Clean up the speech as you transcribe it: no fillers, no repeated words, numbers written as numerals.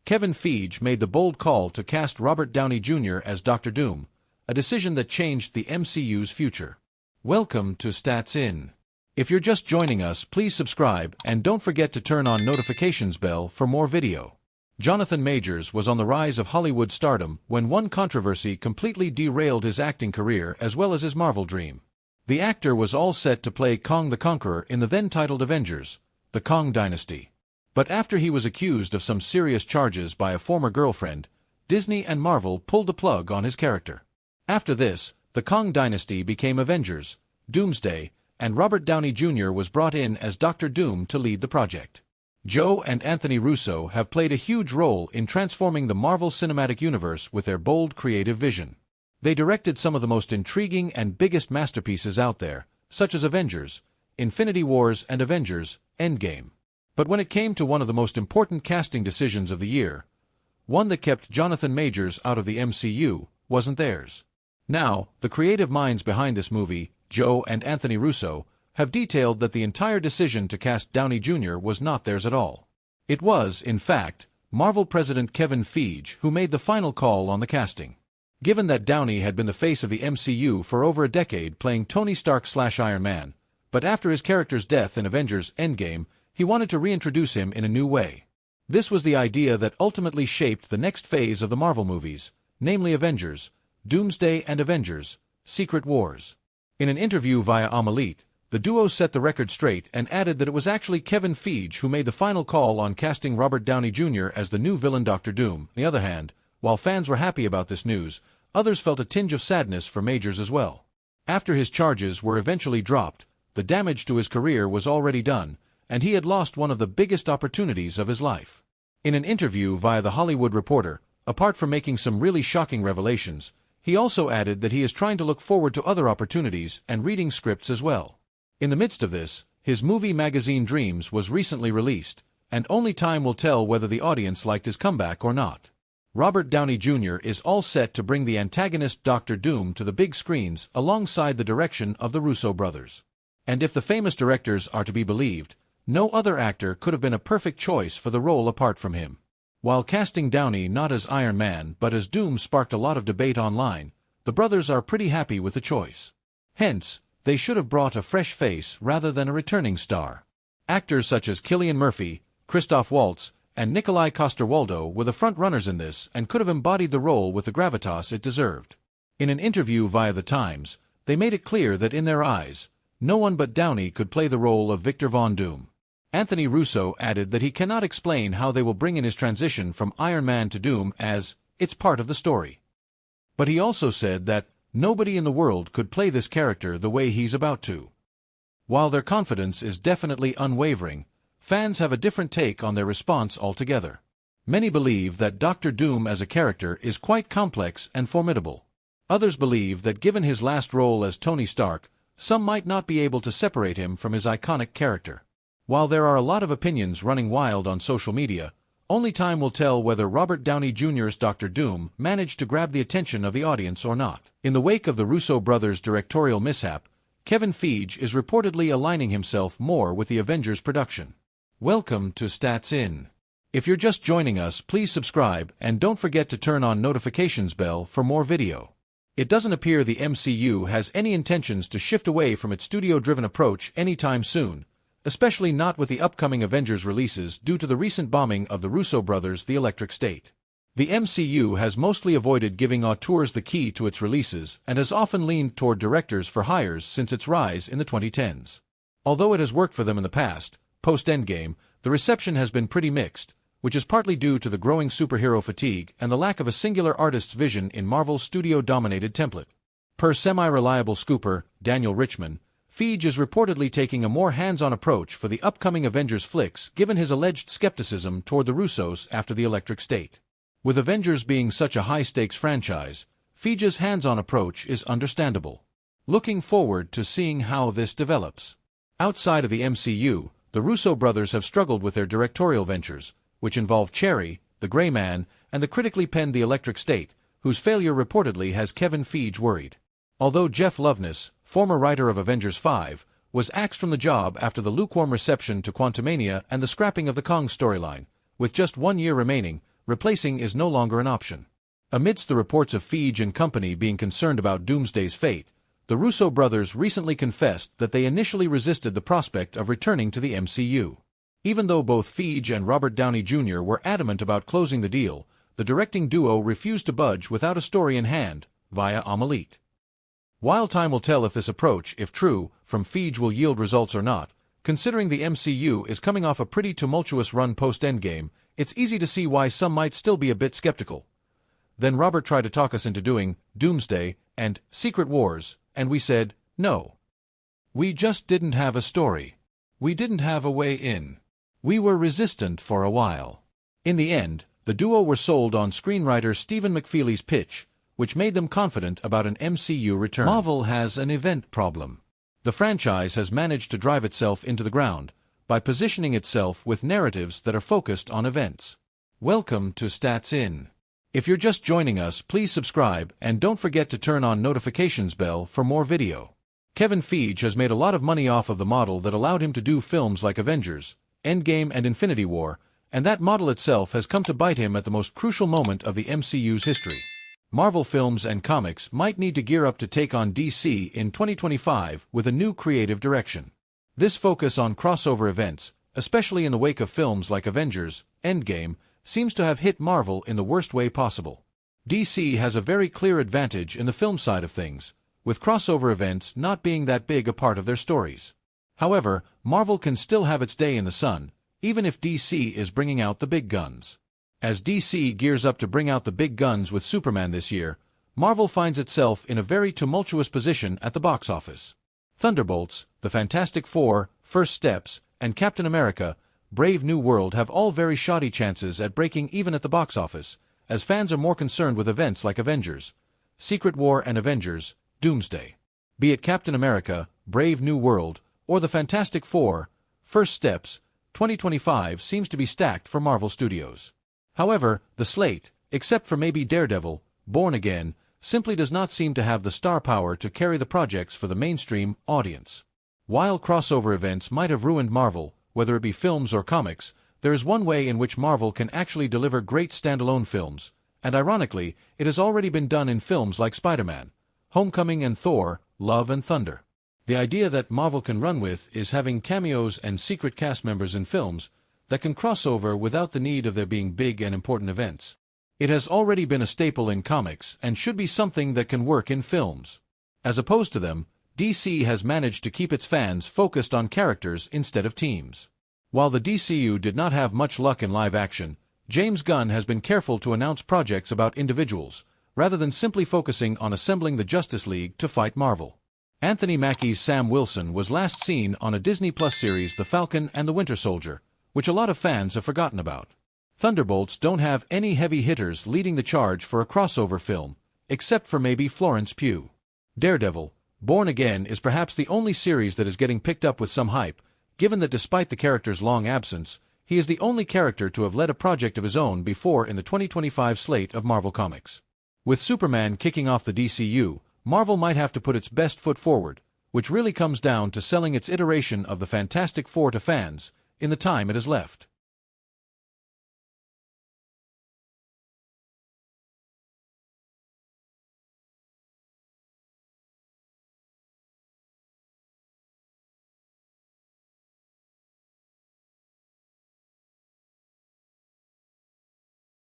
Kevin Feige made the bold call to cast Robert Downey Jr. as Dr. Doom, a decision that changed the MCU's future. Welcome to Stats In. If you're just joining us, please subscribe and don't forget to turn on notifications bell for more video. Jonathan Majors was on the rise of Hollywood stardom when one controversy completely derailed his acting career as well as his Marvel dream. The actor was all set to play Kong the Conqueror in the then-titled Avengers, The Kong Dynasty. But after he was accused of some serious charges by a former girlfriend, Disney and Marvel pulled the plug on his character. After this, The Kong Dynasty became Avengers, Doomsday, and Robert Downey Jr. was brought in as Dr. Doom to lead the project. Joe and Anthony Russo have played a huge role in transforming the Marvel Cinematic Universe with their bold creative vision. They directed some of the most intriguing and biggest masterpieces out there, such as Avengers, Infinity Wars and Avengers, Endgame. But when it came to one of the most important casting decisions of the year, one that kept Jonathan Majors out of the MCU, wasn't theirs. Now, the creative minds behind this movie, Joe and Anthony Russo, have detailed that the entire decision to cast Downey Jr. was not theirs at all. It was, in fact, Marvel president Kevin Feige who made the final call on the casting. Given that Downey had been the face of the MCU for over a decade playing Tony Stark/Iron Man, but after his character's death in Avengers Endgame, he wanted to reintroduce him in a new way. This was the idea that ultimately shaped the next phase of the Marvel movies, namely Avengers, Doomsday and Avengers, Secret Wars. In an interview via Omelette, the duo set the record straight and added that it was actually Kevin Feige who made the final call on casting Robert Downey Jr. as the new villain Dr. Doom. On the other hand, while fans were happy about this news, others felt a tinge of sadness for Majors as well. After his charges were eventually dropped, the damage to his career was already done, and he had lost one of the biggest opportunities of his life. In an interview via The Hollywood Reporter, apart from making some really shocking revelations, he also added that he is trying to look forward to other opportunities and reading scripts as well. In the midst of this, his movie magazine Dreams was recently released, and only time will tell whether the audience liked his comeback or not. Robert Downey Jr. is all set to bring the antagonist Dr. Doom to the big screens alongside the direction of the Russo brothers. And if the famous directors are to be believed, no other actor could have been a perfect choice for the role apart from him. While casting Downey not as Iron Man but as Doom sparked a lot of debate online, the brothers are pretty happy with the choice. Hence, they should have brought a fresh face rather than a returning star. Actors such as Cillian Murphy, Christoph Waltz, and Nikolai Coster-Waldau were the front-runners in this and could have embodied the role with the gravitas it deserved. In an interview via The Times, they made it clear that in their eyes, no one but Downey could play the role of Victor Von Doom. Anthony Russo added that he cannot explain how they will bring in his transition from Iron Man to Doom as, it's part of the story. But he also said that nobody in the world could play this character the way he's about to. While their confidence is definitely unwavering, fans have a different take on their response altogether. Many believe that Dr. Doom as a character is quite complex and formidable. Others believe that given his last role as Tony Stark, some might not be able to separate him from his iconic character. While there are a lot of opinions running wild on social media, only time will tell whether Robert Downey Jr.'s Dr. Doom managed to grab the attention of the audience or not. In the wake of the Russo brothers' directorial mishap, Kevin Feige is reportedly aligning himself more with the Avengers production. Welcome to Stats In. If you're just joining us, please subscribe and don't forget to turn on notifications bell for more video. It doesn't appear the MCU has any intentions to shift away from its studio-driven approach anytime soon, especially not with the upcoming Avengers releases due to the recent bombing of the Russo brothers' The Electric State. The MCU has mostly avoided giving auteurs the key to its releases and has often leaned toward directors for hires since its rise in the 2010s. Although it has worked for them in the past, post-Endgame, the reception has been pretty mixed, which is partly due to the growing superhero fatigue and the lack of a singular artist's vision in Marvel's studio-dominated template. Per semi-reliable scooper, Daniel Richman, Feige is reportedly taking a more hands-on approach for the upcoming Avengers flicks given his alleged skepticism toward the Russos after The Electric State. With Avengers being such a high-stakes franchise, Feige's hands-on approach is understandable. Looking forward to seeing how this develops. Outside of the MCU, the Russo brothers have struggled with their directorial ventures, which involve Cherry, The Gray Man, and the critically penned The Electric State, whose failure reportedly has Kevin Feige worried. Although Jeff Loveness, former writer of Avengers 5, was axed from the job after the lukewarm reception to Quantumania and the scrapping of the Kong storyline, with just 1 year remaining, replacing is no longer an option. Amidst the reports of Feige and company being concerned about Doomsday's fate, the Russo brothers recently confessed that they initially resisted the prospect of returning to the MCU. Even though both Feige and Robert Downey Jr. were adamant about closing the deal, the directing duo refused to budge without a story in hand, via Amalite. While time will tell if this approach, if true, from Feige will yield results or not, considering the MCU is coming off a pretty tumultuous run post-Endgame, it's easy to see why some might still be a bit skeptical. Then Robert tried to talk us into doing Doomsday and Secret Wars, and we said, no. We just didn't have a story. We didn't have a way in. We were resistant for a while. In the end, the duo were sold on screenwriter Stephen McFeely's pitch, which made them confident about an MCU return. Marvel has an event problem. The franchise has managed to drive itself into the ground by positioning itself with narratives that are focused on events. Welcome to Stats In. If you're just joining us, please subscribe and don't forget to turn on notifications bell for more video. Kevin Feige has made a lot of money off of the model that allowed him to do films like Avengers, Endgame and Infinity War, and that model itself has come to bite him at the most crucial moment of the MCU's history. Marvel films and comics might need to gear up to take on DC in 2025 with a new creative direction. This focus on crossover events, especially in the wake of films like Avengers, Endgame, seems to have hit Marvel in the worst way possible. DC has a very clear advantage in the film side of things, with crossover events not being that big a part of their stories. However, Marvel can still have its day in the sun, even if DC is bringing out the big guns. As DC gears up to bring out the big guns with Superman this year, Marvel finds itself in a very tumultuous position at the box office. Thunderbolts, The Fantastic Four, First Steps, and Captain America, Brave New World have all very shoddy chances at breaking even at the box office, as fans are more concerned with events like Avengers, Secret War and Avengers, Doomsday. Be it Captain America, Brave New World, or The Fantastic Four, First Steps, 2025 seems to be stacked for Marvel Studios. However, the slate, except for maybe Daredevil, Born Again, simply does not seem to have the star power to carry the projects for the mainstream audience. While crossover events might have ruined Marvel, whether it be films or comics, there is one way in which Marvel can actually deliver great standalone films, and ironically, it has already been done in films like Spider-Man, Homecoming and Thor, Love and Thunder. The idea that Marvel can run with is having cameos and secret cast members in films that can cross over without the need of there being big and important events. It has already been a staple in comics and should be something that can work in films. As opposed to them, DC has managed to keep its fans focused on characters instead of teams. While the DCU did not have much luck in live action, James Gunn has been careful to announce projects about individuals, rather than simply focusing on assembling the Justice League to fight Marvel. Anthony Mackie's Sam Wilson was last seen on a Disney Plus series The Falcon and the Winter Soldier, which a lot of fans have forgotten about. Thunderbolts don't have any heavy hitters leading the charge for a crossover film, except for maybe Florence Pugh. Daredevil, Born Again is perhaps the only series that is getting picked up with some hype, given that despite the character's long absence, he is the only character to have led a project of his own before in the 2025 slate of Marvel Comics. With Superman kicking off the DCU, Marvel might have to put its best foot forward, which really comes down to selling its iteration of the Fantastic Four to fans in the time it has left.